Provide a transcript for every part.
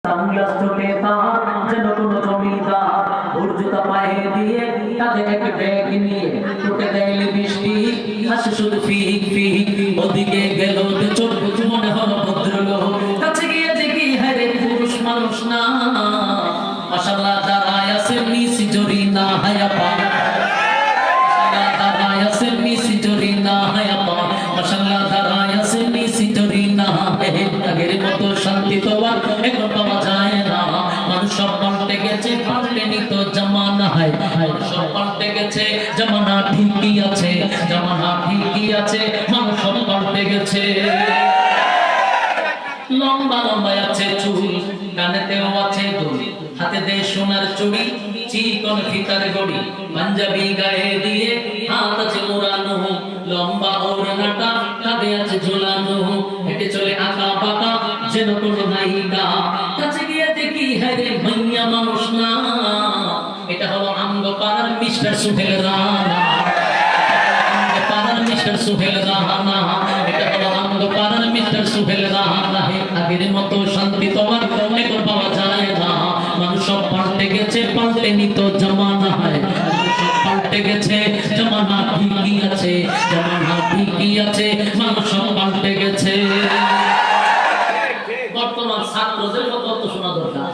sunglass চোখে তার যেন কোন জমিদার ওর জুতা পায়ে দিয়ে কাঁধে এক ব্যাগ নিয়ে ঢুকে দেয় বৃষ্টি হাসে শুধু ফিক ফিক ওদিকে গেল চোখ মনে হলো ভদ্রলোক কাছে গিয়ে দেখি হ্যাঁ রে পুরুষ মানুষ না মাশাআল্লাহ দাঁড়ায় আছে মিস জরিনা হায়াপা মাশাআল্লাহ দাঁড়ায় আছে মিস জরিনা হায়াপা মাশাআল্লাহ দাঁড়ায় আছে মিস জরিনা আগের মতো শান্তি তো আর এখন পাওয়া যায় না মানুষ সব পাল্টে গেছে পাল্টেনি তো জামানা হয় সব পাল্টে গেছে জামানা ঠিকই আছে জামানা ঠিকই আছে মানুষ সব পাল্টে গেছে লম্বা লম্বা আছে চুল কানেতেও আছে দুল হাতে দে সোনার চুড়ি চিকন ফিতার গড়ি পাঞ্জাবি গায়ে দিয়ে হাত আছে মোড়ানো লম্বা ওড়নাটা কাঁধে আছে ঝুলানো হেঁটে চলে আঁকা বাঁকা যেন কোনো নায়িকা কাছে গিয়ে দেখি হ্যাঁ রে মাইয়া মানুষ না এটা হলো আঙ্গপাড়ার মিস্টার সুহেল রানা আঙ্গপাড়ার মিস্টার সুহেল রানা এটা হলো আঙ্গপাড়ার মিস্টার সুহেল রানা আগের মতো শান্তি তোমার এখন পাওয়া যায় না মানুষ সব পাল্টে গেছে পাল্টেনি তো জামানা হয় পাল্টে গেছে জামানা ঠিকই আছে জামানা ঠিকই আছে মানুষ সব পাল্টে গেছে বর্তমান ছাত্রদের কত শোনা দরকার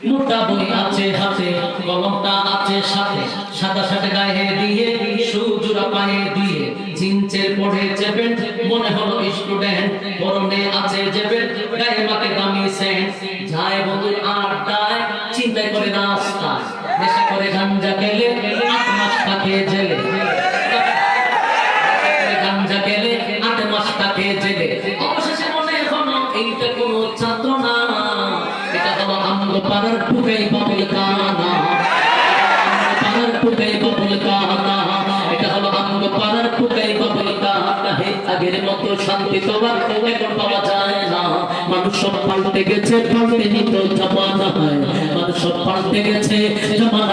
মোটা বই আছে হাতে কলমটা আছে সাথে সাদা সাথে গায়ে দিয়ে সুজুরা পায়ে দিয়ে জিন্সের পরে চেপেট মনে হলো স্টুডেন্ট পরনে আছে চেপেট গায়ে মাকে দামি সেন্ট যায় বন্ধুর আড্ডায় চিন্তা করে রাস্তা নেশা করে গাঞ্জা খেলে 8 মাস থাকে জেলে গাঞ্জা খেলে 8 মাস থাকে জেলে অবশেষে মনে হলো এইটা কোনো ছাত্র না এটা হলো আঙ্গপাড়ার টুকাই বাবুল কানা আঙ্গপাড়ার টুকাই বাবুল কানা এটা হলো আঙ্গপাড়ার টুকাই বাবুল কানা আগের মতো শান্তি তো আর এখন পাওয়া যায় না মানুষ সব পাল্টে গেছে পাল্টেনি তো জামানা হয় মানুষ সব পাল্টে গেছে জামানা